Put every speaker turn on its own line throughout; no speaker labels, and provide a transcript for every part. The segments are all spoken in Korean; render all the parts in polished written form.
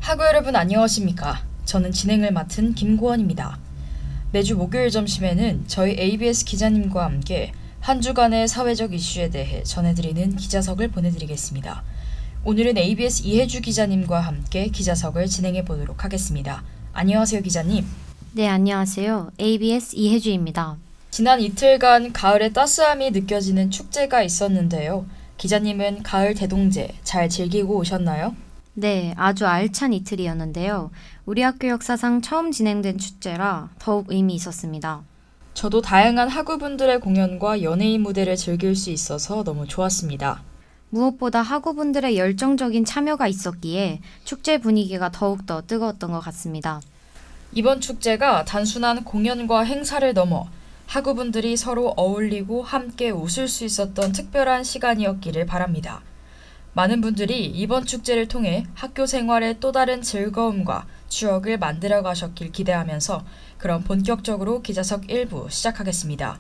학우 여러분 안녕하십니까? 저는 진행을 맡은 김고원입니다. 매주 목요일 점심에는 저희 ABS 기자님과 함께 한 주간의 사회적 이슈에 대해 전해드리는 기자석을 보내드리겠습니다. 오늘은 ABS 이혜주 기자님과 함께 기자석을 진행해 보도록 하겠습니다. 안녕하세요, 기자님.
네, 안녕하세요. ABS 이혜주입니다.
지난 이틀간 가을의 따스함이 느껴지는 축제가 있었는데요. 기자님은 가을 대동제 잘 즐기고 오셨나요?
네, 아주 알찬 이틀이었는데요. 우리 학교 역사상 처음 진행된 축제라 더욱 의미 있었습니다.
저도 다양한 학우분들의 공연과 연예인 무대를 즐길 수 있어서 너무 좋았습니다.
무엇보다 학우분들의 열정적인 참여가 있었기에 축제 분위기가 더욱더 뜨거웠던 것 같습니다.
이번 축제가 단순한 공연과 행사를 넘어 학우분들이 서로 어울리고 함께 웃을 수 있었던 특별한 시간이었기를 바랍니다. 많은 분들이 이번 축제를 통해 학교 생활의 또 다른 즐거움과 추억을 만들어 가셨길 기대하면서 그럼 본격적으로 기자석 1부 시작하겠습니다.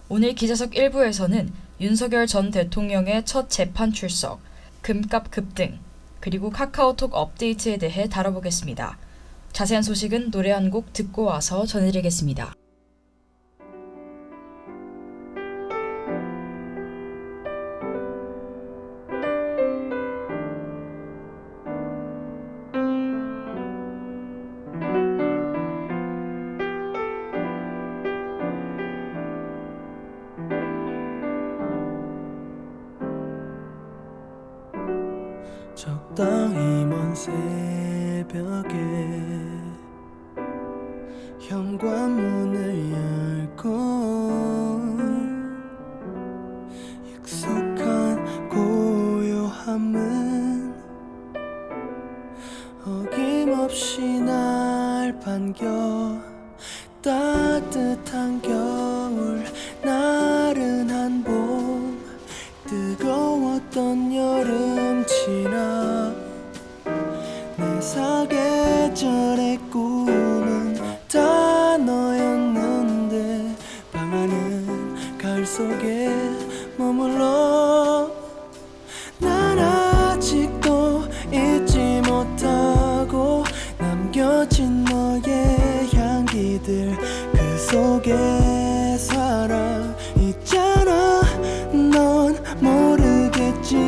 오늘 기자석 1부에서는 윤석열 전 대통령의 첫 재판 출석, 금값 급등, 그리고 카카오톡 업데이트에 대해 다뤄보겠습니다. 자세한 소식은 노래 한 곡 듣고 와서 전해드리겠습니다.
적당히 먼 새벽에 현관문을 열고 익숙한 고요함은 어김없이 날 반겨. 따뜻한 겨울, 나른한 봄, 뜨거웠던 여름 지나 내 사계절의 꿈은 다 너였는데 방안은 가을 속에 머물러. 난 아직도 잊지 못하고 남겨진 너의 향기들 그 속에 살아 있잖아. 넌 모르겠지만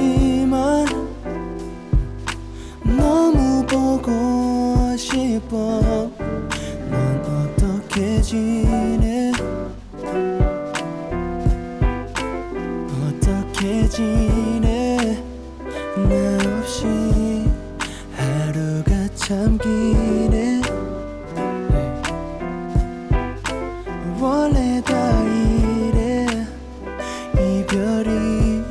너무 보고 싶어. 넌 어떻게 지내? 어떻게 지내? 나 없이 하루가 참 기네. 원래 다 이래 이별이.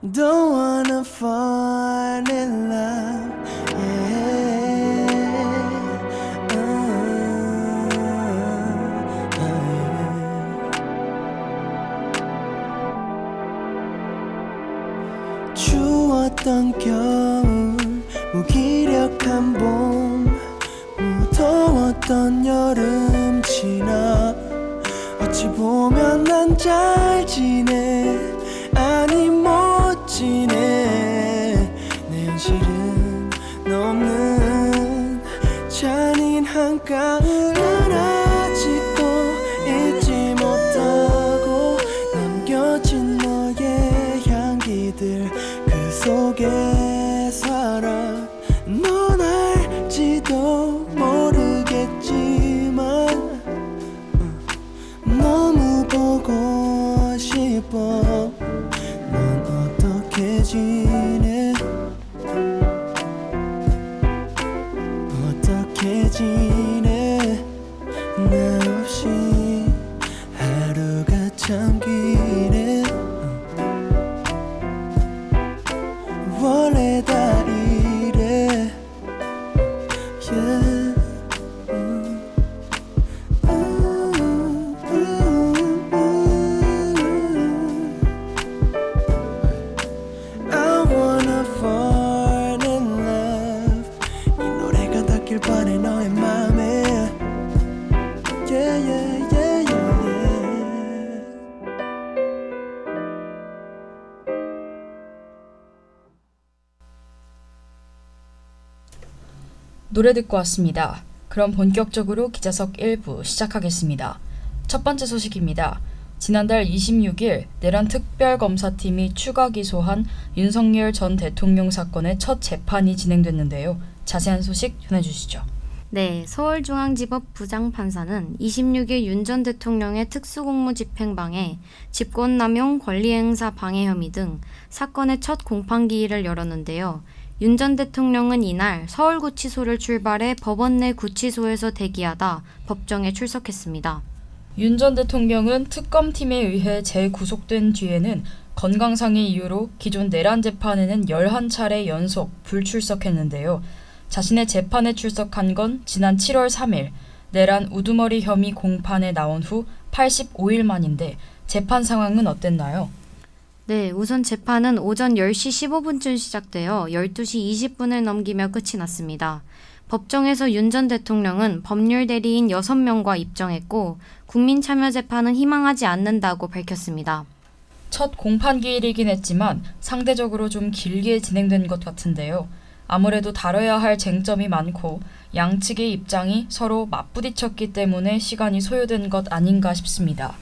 Don't wanna fall in love, 추웠던 겨울, 무기력한 봄, 무더웠던 여름 지나 어찌 보면 난 잘 지내, 아니 못 지내. 내 현실은 너 없는 잔인한 가을. 난 아직도 잊지 못하고 남겨진 너의 향기들 그 속에 살아. 넌 알지도 모르겠지만 너무 보고 싶어. 넌 어떻게 지내? 어떻게 지내?
노래 듣고 왔습니다. 그럼 본격적으로 기자석 1부 시작하겠습니다. 첫 번째 소식입니다. 지난달 26일 내란 특별검사팀이 추가 기소한 윤석열 전 대통령 사건의 첫 재판이 진행됐는데요. 자세한 소식 전해주시죠.
네, 서울중앙지법 부장판사는 26일 윤 전 대통령의 특수공무집행방해, 직권남용 권리행사 방해 혐의 등 사건의 첫 공판기일을 열었는데요. 윤 전 대통령은 이날 서울구치소를 출발해 법원 내 구치소에서 대기하다 법정에 출석했습니다.
윤 전 대통령은 특검팀에 의해 재구속된 뒤에는 건강상의 이유로 기존 내란 재판에는 11차례 연속 불출석했는데요. 자신의 재판에 출석한 건 지난 7월 3일 내란 우두머리 혐의 공판에 나온 후 85일 만인데 재판 상황은 어땠나요?
네, 우선 재판은 오전 10시 15분쯤 시작되어 12시 20분을 넘기며 끝이 났습니다. 법정에서 윤 전 대통령은 법률 대리인 6명과 입정했고 국민참여재판은 희망하지 않는다고 밝혔습니다.
첫 공판기일이긴 했지만 상대적으로 좀 길게 진행된 것 같은데요. 아무래도 다뤄야 할 쟁점이 많고 양측의 입장이 서로 맞부딪혔기 때문에 시간이 소요된 것 아닌가 싶습니다.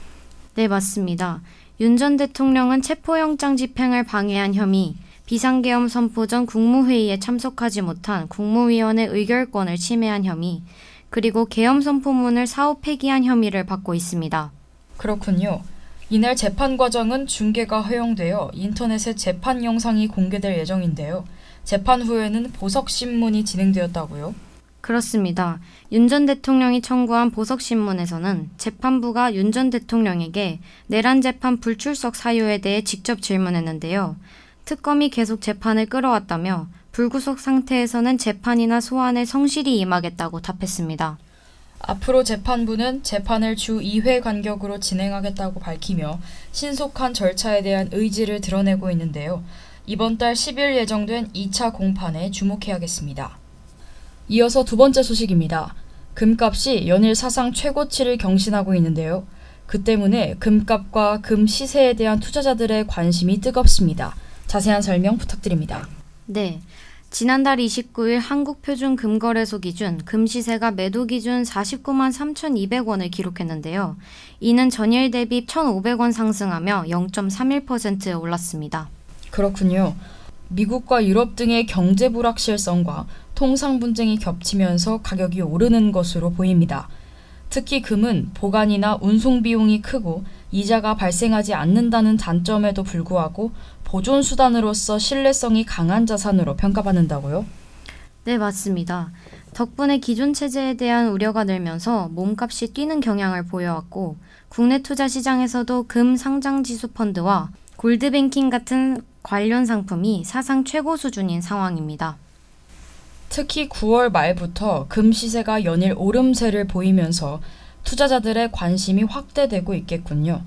네, 맞습니다. 윤 전 대통령은 체포영장 집행을 방해한 혐의, 비상계엄 선포 전 국무회의에 참석하지 못한 국무위원회 의결권을 침해한 혐의, 그리고 계엄 선포문을 사후 폐기한 혐의를 받고 있습니다.
그렇군요. 이날 재판 과정은 중계가 허용되어 인터넷에 재판 영상이 공개될 예정인데요. 재판 후에는 보석신문이 진행되었다고요?
그렇습니다. 윤 전 대통령이 청구한 보석신문에서는 재판부가 윤 전 대통령에게 내란 재판 불출석 사유에 대해 직접 질문했는데요. 특검이 계속 재판을 끌어왔다며 불구속 상태에서는 재판이나 소환에 성실히 임하겠다고 답했습니다.
앞으로 재판부는 재판을 주 2회 간격으로 진행하겠다고 밝히며 신속한 절차에 대한 의지를 드러내고 있는데요. 이번 달 10일 예정된 2차 공판에 주목해야겠습니다. 이어서 두 번째 소식입니다. 금값이 연일 사상 최고치를 경신하고 있는데요. 그 때문에 금값과 금 시세에 대한 투자자들의 관심이 뜨겁습니다. 자세한 설명 부탁드립니다.
네. 지난달 29일 한국표준금거래소 기준 금 시세가 매도 기준 49만 3,200원을 기록했는데요. 이는 전일 대비 1,500원 상승하며 0.31% 올랐습니다.
그렇군요. 미국과 유럽 등의 경제 불확실성과 통상 분쟁이 겹치면서 가격이 오르는 것으로 보입니다. 특히 금은 보관이나 운송 비용이 크고 이자가 발생하지 않는다는 단점에도 불구하고 보존 수단으로서 신뢰성이 강한 자산으로 평가받는다고요?
네, 맞습니다. 덕분에 기존 체제에 대한 우려가 늘면서 몸값이 뛰는 경향을 보여왔고 국내 투자 시장에서도 금 상장지수 펀드와 골드뱅킹 같은 관련 상품이 사상 최고 수준인 상황입니다.
특히 9월 말부터 금 시세가 연일 오름세를 보이면서 투자자들의 관심이 확대되고 있겠군요.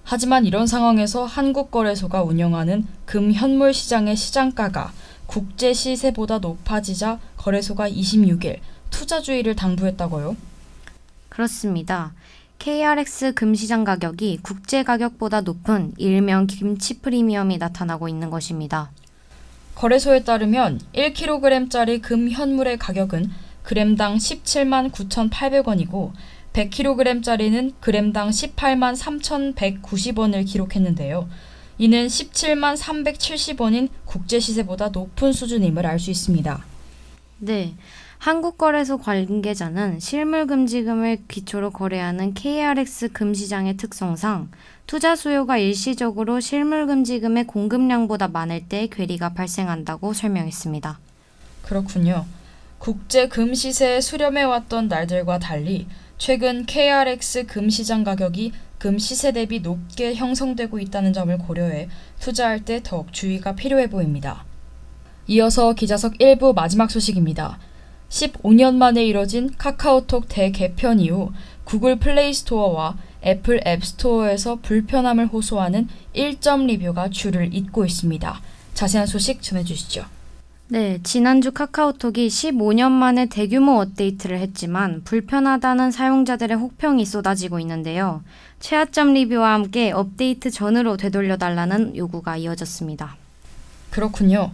하지만 이런 상황에서 한국거래소가 운영하는 금 현물 시장의 시장가가 국제 시세보다 높아지자 거래소가 26일 투자주의를 당부했다고요?
그렇습니다. KRX 금시장 가격이 국제 가격보다 높은 일명 김치 프리미엄이 나타나고 있는 것입니다.
거래소에 따르면 1kg짜리 금 현물의 가격은 그램당 17만 9,800원이고 100kg짜리는 그램당 18만 3,190원을 기록했는데요. 이는 17만 370원인 국제시세보다 높은 수준임을 알 수 있습니다.
네, 한국거래소 관계자는 실물금지금을 기초로 거래하는 KRX 금시장의 특성상 투자 수요가 일시적으로 실물금지금의 공급량보다 많을 때 괴리가 발생한다고 설명했습니다.
그렇군요. 국제 금 시세에 수렴해왔던 날들과 달리 최근 KRX 금 시장 가격이 금 시세 대비 높게 형성되고 있다는 점을 고려해 투자할 때 더욱 주의가 필요해 보입니다. 이어서 기자석 1부 마지막 소식입니다. 15년 만에 이뤄진 카카오톡 대개편 이후 구글 플레이 스토어와 애플 앱 스토어에서 불편함을 호소하는 1점 리뷰가 줄을 잇고 있습니다. 자세한 소식 전해주시죠.
네, 지난주 카카오톡이 15년 만에 대규모 업데이트를 했지만 불편하다는 사용자들의 혹평이 쏟아지고 있는데요. 최하점 리뷰와 함께 업데이트 전으로 되돌려달라는 요구가 이어졌습니다.
그렇군요.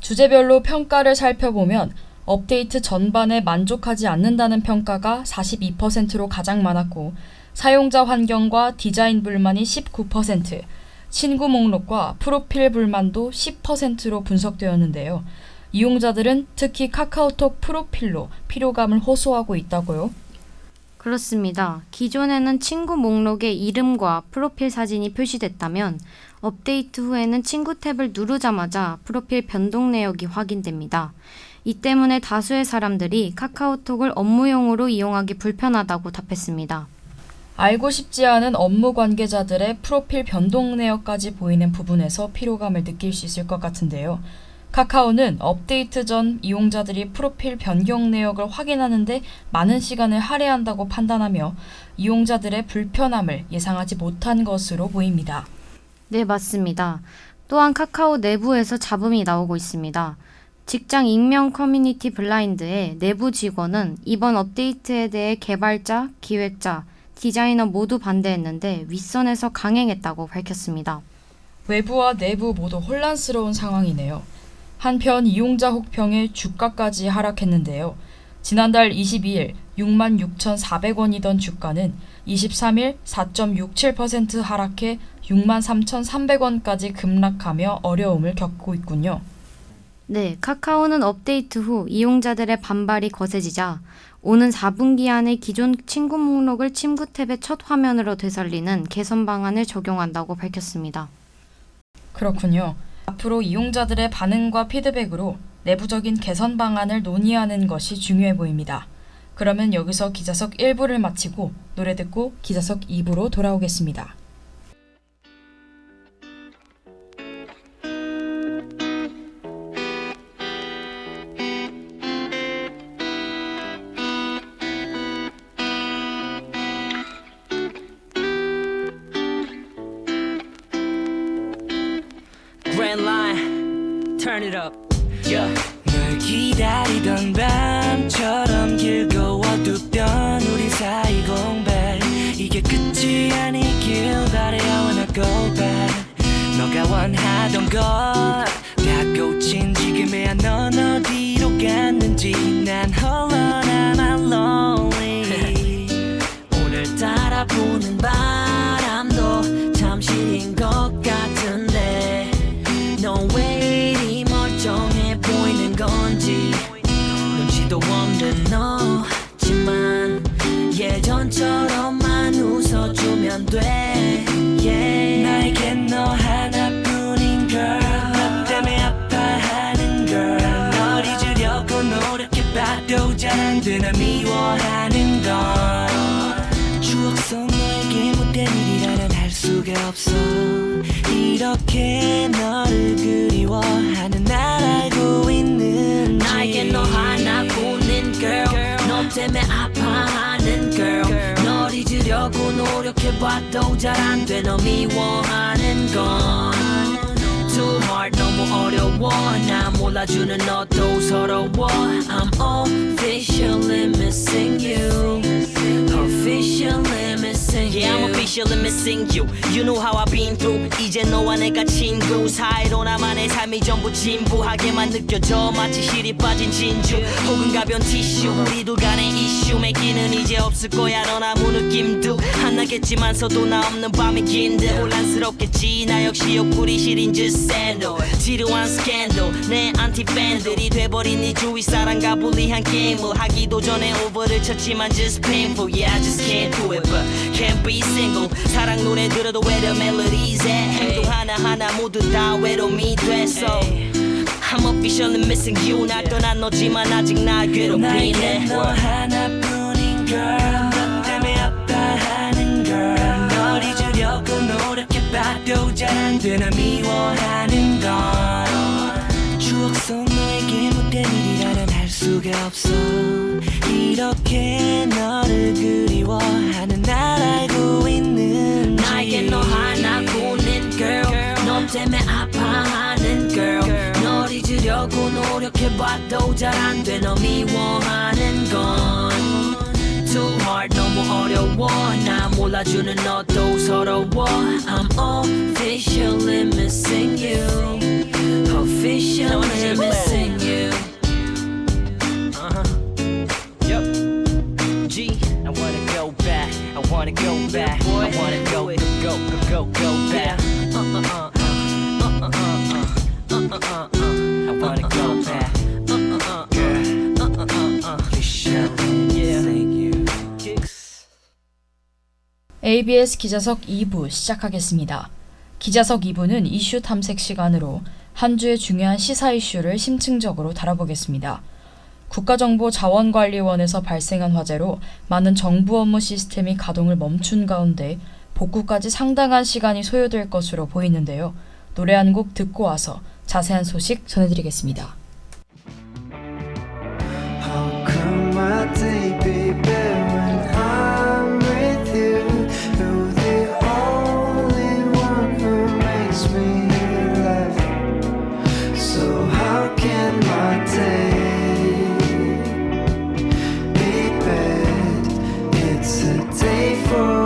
주제별로 평가를 살펴보면 업데이트 전반에 만족하지 않는다는 평가가 42%로 가장 많았고 사용자 환경과 디자인 불만이 19%, 친구 목록과 프로필 불만도 10%로 분석되었는데요. 이용자들은 특히 카카오톡 프로필로 피로감을 호소하고 있다고요.
그렇습니다. 기존에는 친구 목록에 이름과 프로필 사진이 표시됐다면 업데이트 후에는 친구 탭을 누르자마자 프로필 변동 내역이 확인됩니다. 이 때문에 다수의 사람들이 카카오톡을 업무용으로 이용하기 불편하다고 답했습니다.
알고 싶지 않은 업무 관계자들의 프로필 변동 내역까지 보이는 부분에서 피로감을 느낄 수 있을 것 같은데요. 카카오는 업데이트 전 이용자들이 프로필 변경 내역을 확인하는데 많은 시간을 할애한다고 판단하며 이용자들의 불편함을 예상하지 못한 것으로 보입니다.
네, 맞습니다. 또한 카카오 내부에서 잡음이 나오고 있습니다. 직장 익명 커뮤니티 블라인드의 내부 직원은 이번 업데이트에 대해 개발자, 기획자, 디자이너 모두 반대했는데 윗선에서 강행했다고 밝혔습니다.
외부와 내부 모두 혼란스러운 상황이네요. 한편 이용자 혹평에 주가까지 하락했는데요. 지난달 22일 66,400원이던 주가는 23일 4.67% 하락해 63,300원까지 급락하며 어려움을 겪고 있군요.
네, 카카오는 업데이트 후 이용자들의 반발이 거세지자 오는 4분기 안에 기존 친구 목록을 친구 탭의 첫 화면으로 되살리는 개선 방안을 적용한다고 밝혔습니다.
그렇군요. 앞으로 이용자들의 반응과 피드백으로 내부적인 개선 방안을 논의하는 것이 중요해 보입니다. 그러면 여기서 기자석 1부를 마치고 노래 듣고 기자석 2부로 돌아오겠습니다.
Grand line, turn it up. Yeah.
널 기다리던 밤처럼 길고 어둡던 우리 사이 공백 이게 끝이 아니길 바래 I wanna go back 너가 원하던 것 다 꽂힌 지금에야 넌 어디로 갔는지 난 홀로 남아 lonely 오늘따라 부는 바람도 잠시인 것 같은데 넌 왜 이리 멀쩡해 보이는 건지 눈치도 없는 너지만 예전처럼만 웃어주면 돼 yeah. 나에겐 너 하나뿐인 girl 너 때문에 아파하는 girl 널 잊으려고 노력해봐도 잘 안 되나 미워하는 건 추억 속 너에게 못된 일이라면 할 수가 없어 이렇게 너를 그리워하는 날 알고 있는지
나에겐 너 하나뿐인 girl 너 때문에 아파하는 girl 널 잊으려고 노력해봐도 잘 안 돼 너 미워하는 건 Too hard 너무 어려워 나 몰라주는 너도 서러워 I'm officially missing you Officially missing you
Yeah, I'm officially missing you. You know how I've been through. 이제 너와 내가 친구 사이로 나만의 삶이 전부 진부하게만 느껴져 마치 실이 빠진 진주 혹은 가벼운 티슈 우리 둘 간의 이슈 맺기는 이제 없을 거야 넌 아무 느낌도 안 나겠지만서도 나 없는 밤이 긴데 혼란스럽겠지 나 역시 옆구리 시린 just 샌들 지루한 스캔들 내 안티 팬들이 돼버린 이 주위 사람과 불리한 게임을 하기도 전에 오버를 쳤지만 just painful Yeah, I just can't do it but can't be single 사랑 노래 들어도 where the melodies at 행동 하나하나 모두 다 외로움이 됐어 I'm officially missing you 날 떠난 너지만 아직 날 괴롭히네
나에겐 너 하나뿐인 girl 너 때문에 아파하는 girl 널 잊으려고 노력해봐도 잘 안 되나 미워하는 건 추억 속 너에게 못된 일이라면 할 수가 없어 이렇게 너를 그리워하는 날 알고 있는지
나에겐 너 하나뿐인 girl 너 때문에 아파하는 girl 널 잊으려고 노력해봐도 잘 안 돼 너 미워하는 건 Too hard 너무 어려워 나 몰라주는 너도 서러워 I'm officially missing you Officially missing you
wanna go back. I wanna go back. I wanna go back.
ABS 기자석 2부 시작하겠습니다. 기자석 2부는 이슈 탐색 시간으로 한 주의 중요한 시사 이슈를 심층적으로 다뤄보겠습니다. 국가정보자원관리원에서 발생한 화재로 많은 정부 업무 시스템이 가동을 멈춘 가운데 복구까지 상당한 시간이 소요될 것으로 보이는데요. 노래 한 곡 듣고 와서 자세한 소식 전해드리겠습니다.
How come my day be better when I'm with you? You're the only one who makes me laugh. So how can my day be bad? It's a day for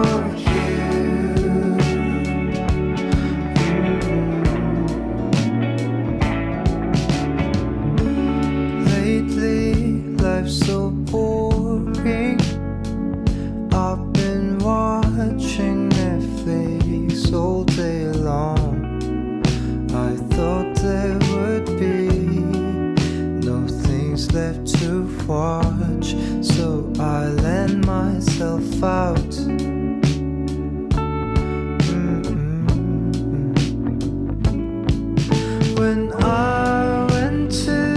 so boring. I've been watching Netflix all day long. I thought there would be no things left to watch, so I let myself out. When I went to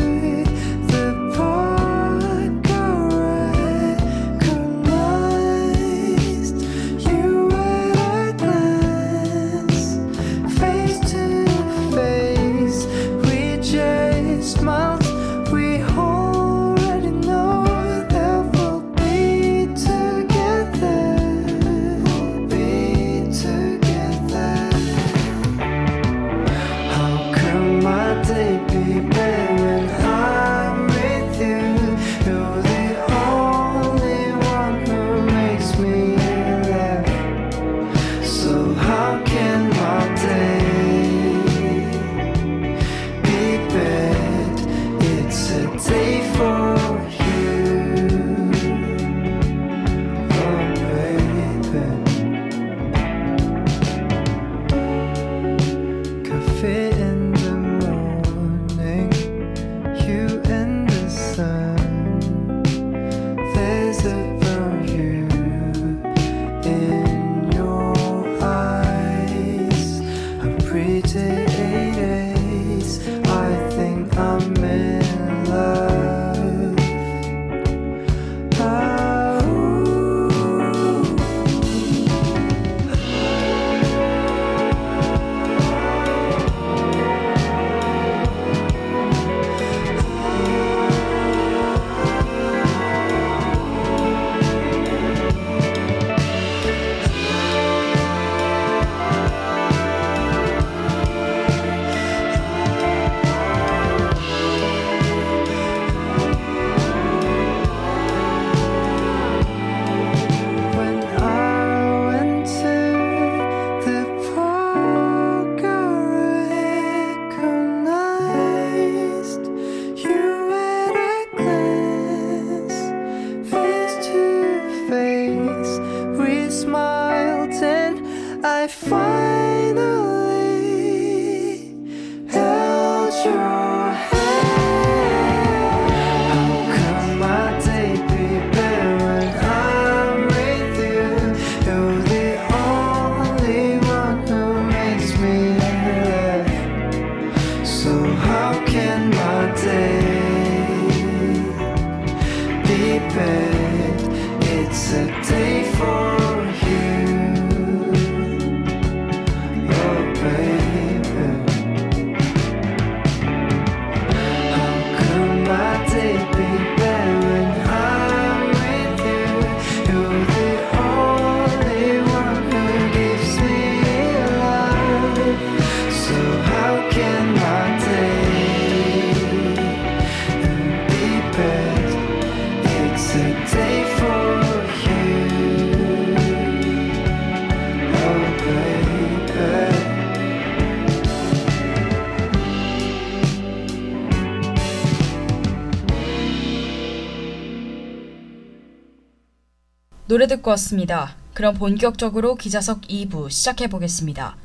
노래 듣고 왔습니다. 그럼 본격적으로 기자석 2부 시작해 보겠습니다.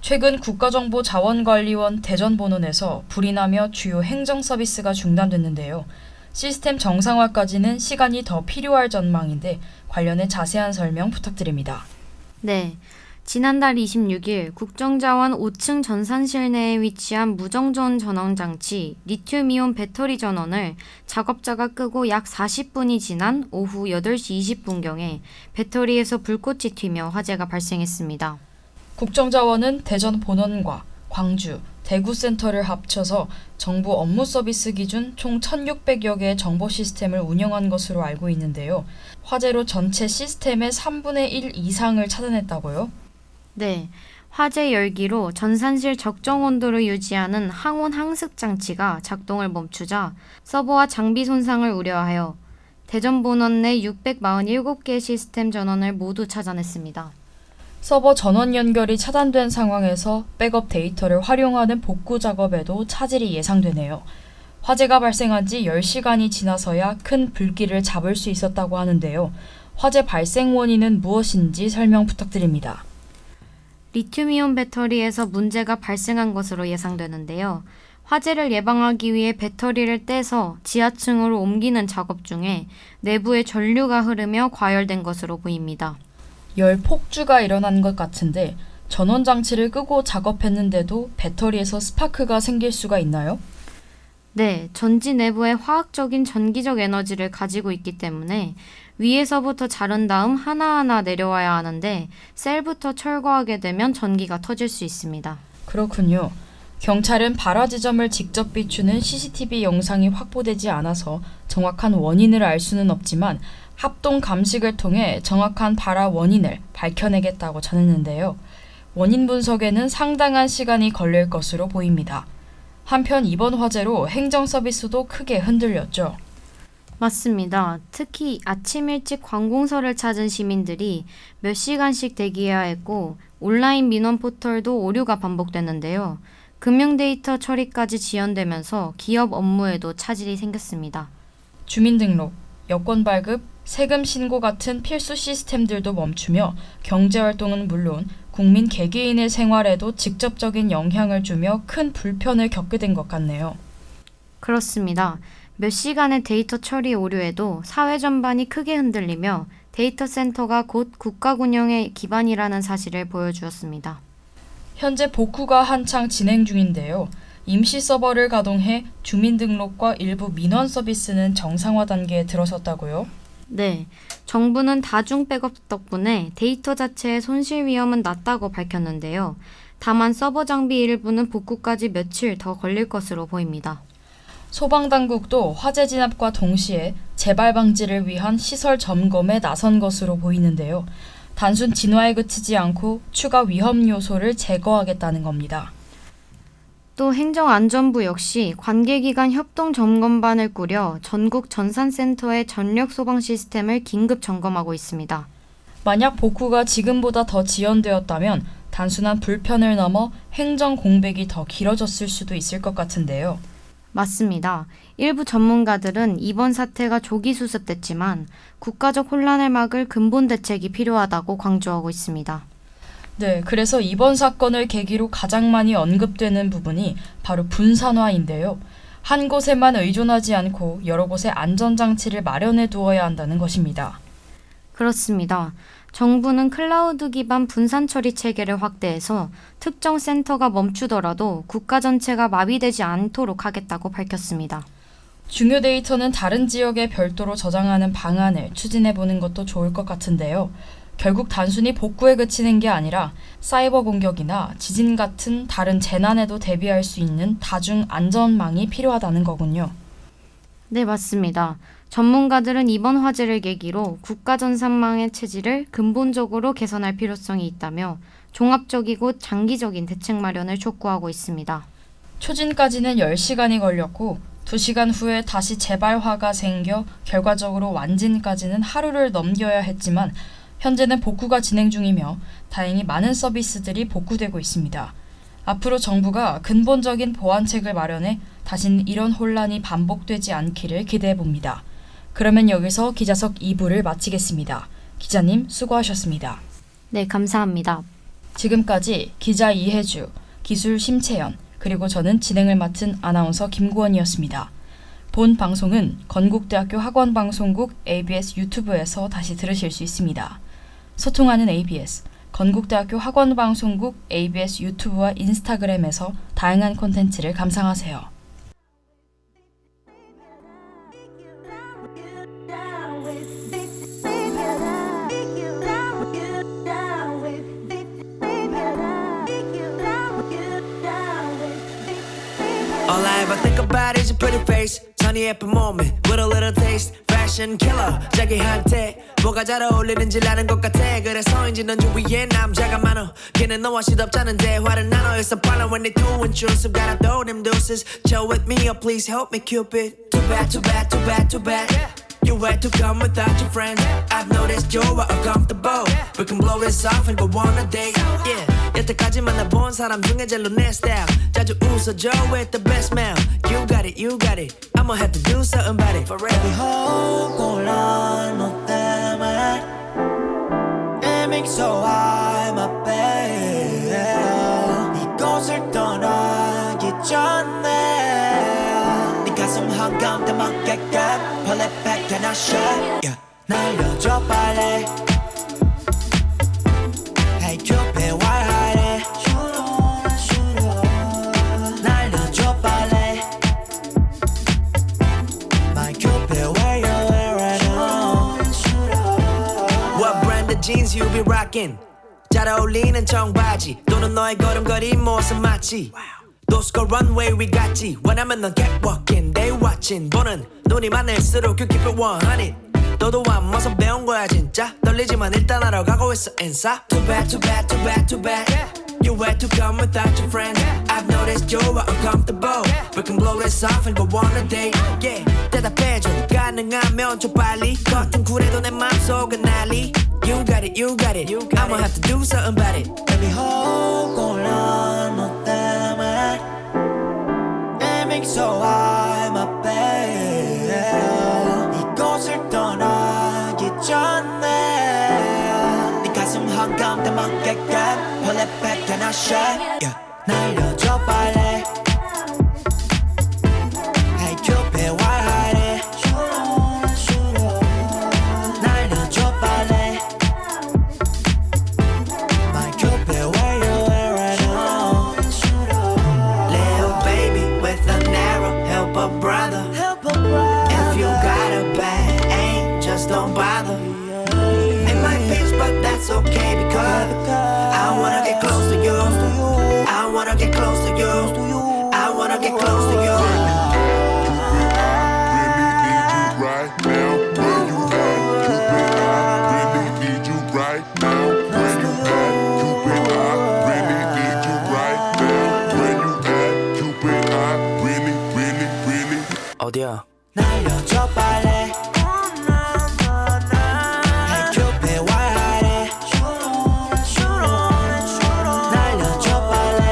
최근 국가정보자원관리원 대전본원에서 불이 나며 주요 행정 서비스가 중단됐는데요. 시스템 정상화까지는 시간이 더 필요할 전망인데 관련해 자세한 설명 부탁드립니다.
네. 지난달 26일 국정자원 5층 전산실 내에 위치한 무정전 전원장치 리튬이온 배터리 전원을 작업자가 끄고 약 40분이 지난 오후 8시 20분경에 배터리에서 불꽃이 튀며 화재가 발생했습니다.
국정자원은 대전 본원과 광주, 대구 센터를 합쳐서 정부 업무 서비스 기준 총 1,600여 개의 정보 시스템을 운영한 것으로 알고 있는데요. 화재로 전체 시스템의 3분의 1 이상을 차단했다고요?
네, 화재 열기로 전산실 적정 온도를 유지하는 항온 항습 장치가 작동을 멈추자 서버와 장비 손상을 우려하여 대전 본원 내 647개 시스템 전원을 모두 차단했습니다.
서버 전원 연결이 차단된 상황에서 백업 데이터를 활용하는 복구 작업에도 차질이 예상되네요. 화재가 발생한 지 10시간이 지나서야 큰 불길을 잡을 수 있었다고 하는데요. 화재 발생 원인은 무엇인지 설명 부탁드립니다.
리튬이온 배터리에서 문제가 발생한 것으로 예상되는데요. 화재를 예방하기 위해 배터리를 떼서 지하층으로 옮기는 작업 중에 내부에 전류가 흐르며 과열된 것으로 보입니다.
열 폭주가 일어난 것 같은데 전원 장치를 끄고 작업했는데도 배터리에서 스파크가 생길 수가 있나요?
네, 전지 내부에 화학적인 전기적 에너지를 가지고 있기 때문에 위에서부터 자른 다음 하나하나 내려와야 하는데 셀부터 철거하게 되면 전기가 터질 수 있습니다.
그렇군요. 경찰은 발화 지점을 직접 비추는 CCTV 영상이 확보되지 않아서 정확한 원인을 알 수는 없지만 합동 감식을 통해 정확한 발화 원인을 밝혀내겠다고 전했는데요. 원인 분석에는 상당한 시간이 걸릴 것으로 보입니다. 한편 이번 화재로 행정 서비스도 크게 흔들렸죠.
맞습니다. 특히 아침 일찍 관공서를 찾은 시민들이 몇 시간씩 대기해야 했고 온라인 민원 포털도 오류가 반복됐는데요. 금융 데이터 처리까지 지연되면서 기업 업무에도 차질이 생겼습니다.
주민등록, 여권 발급, 세금 신고 같은 필수 시스템들도 멈추며 경제활동은 물론 국민 개개인의 생활에도 직접적인 영향을 주며 큰 불편을 겪게 된 것 같네요.
그렇습니다. 몇 시간의 데이터 처리 오류에도 사회 전반이 크게 흔들리며 데이터 센터가 곧 국가 운영의 기반이라는 사실을 보여주었습니다.
현재 복구가 한창 진행 중인데요. 임시 서버를 가동해 주민등록과 일부 민원 서비스는 정상화 단계에 들어섰다고요?
네, 정부는 다중 백업 덕분에 데이터 자체의 손실 위험은 낮다고 밝혔는데요. 다만 서버 장비 일부는 복구까지 며칠 더 걸릴 것으로 보입니다.
소방당국도 화재 진압과 동시에 재발 방지를 위한 시설 점검에 나선 것으로 보이는데요. 단순 진화에 그치지 않고 추가 위험 요소를 제거하겠다는 겁니다.
또 행정안전부 역시 관계기관 협동 점검반을 꾸려 전국 전산센터의 전력 소방 시스템을 긴급 점검하고 있습니다.
만약 복구가 지금보다 더 지연되었다면 단순한 불편을 넘어 행정 공백이 더 길어졌을 수도 있을 것 같은데요.
맞습니다. 일부 전문가들은 이번 사태가 조기 수습됐지만 국가적 혼란을 막을 근본 대책이 필요하다고 강조하고 있습니다.
네, 그래서 이번 사건을 계기로 가장 많이 언급되는 부분이 바로 분산화인데요. 한 곳에만 의존하지 않고 여러 곳에 안전장치를 마련해 두어야 한다는 것입니다.
그렇습니다. 정부는 클라우드 기반 분산 처리 체계를 확대해서 특정 센터가 멈추더라도 국가 전체가 마비되지 않도록 하겠다고 밝혔습니다.
중요 데이터는 다른 지역에 별도로 저장하는 방안을 추진해 보는 것도 좋을 것 같은데요. 결국 단순히 복구에 그치는 게 아니라 사이버 공격이나 지진 같은 다른 재난에도 대비할 수 있는 다중 안전망이 필요하다는 거군요.
네, 맞습니다. 전문가들은 이번 화재를 계기로 국가 전산망의 체질을 근본적으로 개선할 필요성이 있다며 종합적이고 장기적인 대책 마련을 촉구하고 있습니다.
초진까지는 10시간이 걸렸고 2시간 후에 다시 재발화가 생겨 결과적으로 완진까지는 하루를 넘겨야 했지만 현재는 복구가 진행 중이며 다행히 많은 서비스들이 복구되고 있습니다. 앞으로 정부가 근본적인 보완책을 마련해 다신 이런 혼란이 반복되지 않기를 기대해 봅니다. 그러면 여기서 기자석 2부를 마치겠습니다. 기자님 수고하셨습니다.
네, 감사합니다.
지금까지 기자 이혜주, 기술 심채연, 그리고 저는 진행을 맡은 아나운서 김구원이었습니다. 본 방송은 건국대학교 학원방송국 ABS 유튜브에서 다시 들으실 수 있습니다. 소통하는 ABS, 건국대학교 학원방송국 ABS 유튜브와 인스타그램에서 다양한 콘텐츠를 감상하세요.
All I ever think about is your pretty face 선이 예쁜 몸에 with a little taste Fashion killer 자기한테 뭐가 잘 어울리는지 아는 것 같아 그래서인지 넌 주위에 남자가 많어 걔는 너와 시덥잖은 대화를 나눠 It's a problem when they too intrusive Gotta throw them deuces Chill with me or please help me Cupid Too bad, too bad, too bad, too bad You had to come without your friends I've noticed you're uncomfortable We can blow this off and go on a date Yeah 여태까지 만나본 사람 중에 제일로 내 style 자주 웃어줘 with the best smile You got it, you got it I'ma have to do something about it For real Baby 호골한 너 때문에 Aiming so high my baby 이곳을 떠나기 전에 네 가슴 한가운데 맞게끔 Pull it back and I shut yeah. 날려줘 빨리 Hey Cupid why hide it 날려줘 빨리 My Cupid where you at right now What brand of jeans you be rocking 잘 어울리는 청바지 또는 너의 걸음걸이 모습 맞지 도스코 runway we got 원하면 넌 get walking they watching 보는 눈이 많을수록 you keep it 100 너도 안 와서 배운 거야 진짜 떨리지만 일단 하러 가고 있어 인싸 Too bad too bad too bad too bad You had to come without your friends I've noticed you're uncomfortable We can blow this off and go on a date Yeah 대답해줘 가능하면 좀 빨리 겉은 쿨해도 내 맘속은 난리 You got it you got it I'ma have to do something about it Baby 호골한 너 때문에 Aiming so high my baby 이곳을 떠나기 전에 네 가슴 한가운데 맞게끔 Pull it back and I shut yeah. 날려줘 빨리 Hey Cupid why hide it 날려줘 빨리 My Cupid where you at right now Little baby with an arrow help a brother If you got a bad aim just don't bother It might pinch but that's okay because I wanna get close to you I wanna get close to you I wanna get close to you
Right now, where you at? Cupid, I really need you right now. Where you at? Cupid, I really need you right now. Where you at? Cupid, I really, really, really.
어디야? 날려줘 빨리 Hey Cupid why hide it 날려줘 빨리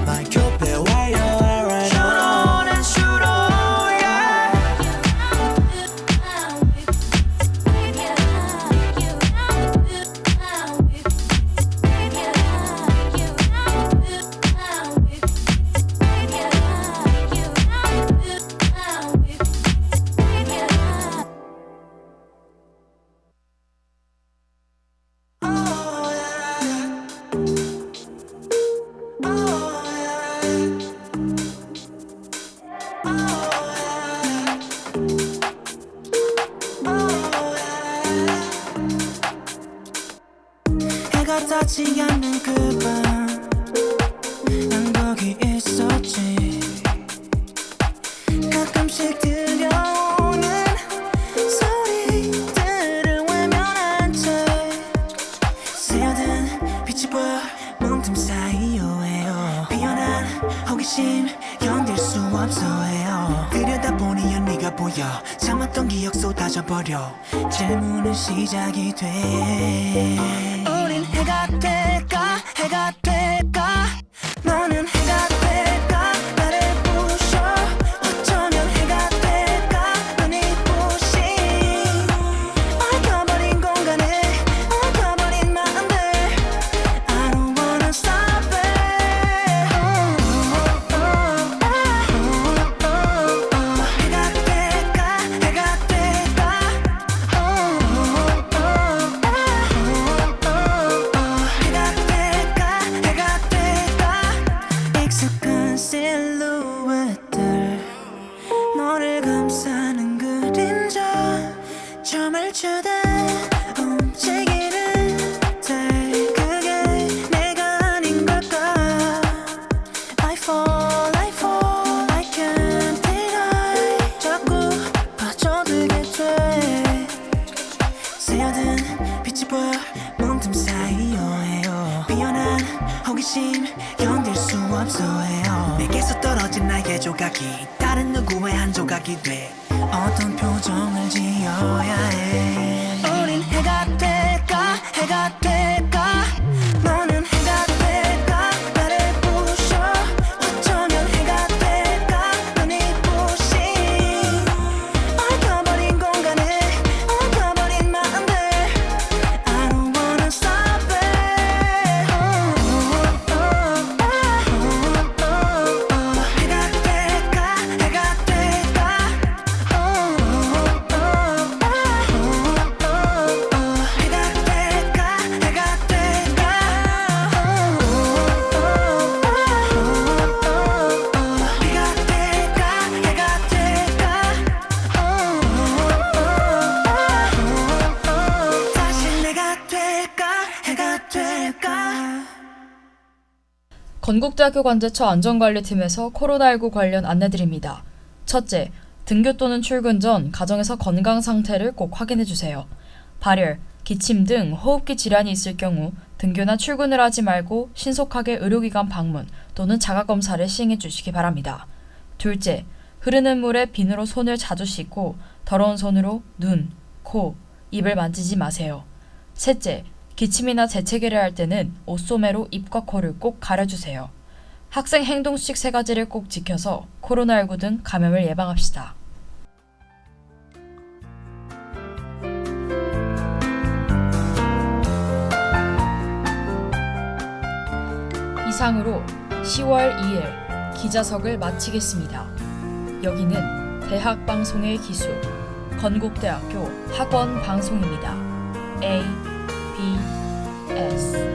My Cupid where you at right now Shoot on yeah 해가 닿지 않는 그 밤 난 거기 있었지 가끔씩 들려오는 소리들을 외면한 채 새어든 빛이 보여 문틈 사이 오해요 피어난 호기심 견딜 수 없어 해요 들여다보니 네가 보여 참았던 기억 쏟아져버려 질문은 시작이 돼 우린 해가 될까 해가 될까 너는 해가 될까 나를 부셔 어쩌면 해가 될까 눈이 부신 새어든 빛이 보여 문틈 사이요 피어난 호기심 견딜 수 없어 해요 내게서 떨어진 나의 조각이 다른 누구의 한 조각이 돼 어떤 표정을 지어야 해 우린 해가 될까 해가 될까 너는 해가 될까 나를 부셔 어쩌면 해가 될까 눈이 부신 얽혀버린 공간에 얽혀버린 마음들 I don't wanna stop it 해가 될까 해가 될까 해가 될까 해가 될까 해가 될까 다시 내가 될까 해가 될까
건국대학교 관제처 안전관리팀에서 코로나19 관련 안내드립니다. 첫째, 등교 또는 출근 전 가정에서 건강 상태를 꼭 확인해주세요. 발열, 기침 등 호흡기 질환이 있을 경우 등교나 출근을 하지 말고 신속하게 의료기관 방문 또는 자가검사를 시행해 주시기 바랍니다. 둘째, 흐르는 물에 비누로 손을 자주 씻고 더러운 손으로 눈, 코, 입을 만지지 마세요. 셋째, 기침이나 재채기를 할 때는 옷소매로 입과 코를 꼭 가려주세요. 학생 행동수칙 3가지를 꼭 지켜서 코로나19 등 감염을 예방합시다. 이상으로 10월 2일 기자석을 마치겠습니다. 여기는 대학방송의 기수 건국대학교 학원방송입니다. ABS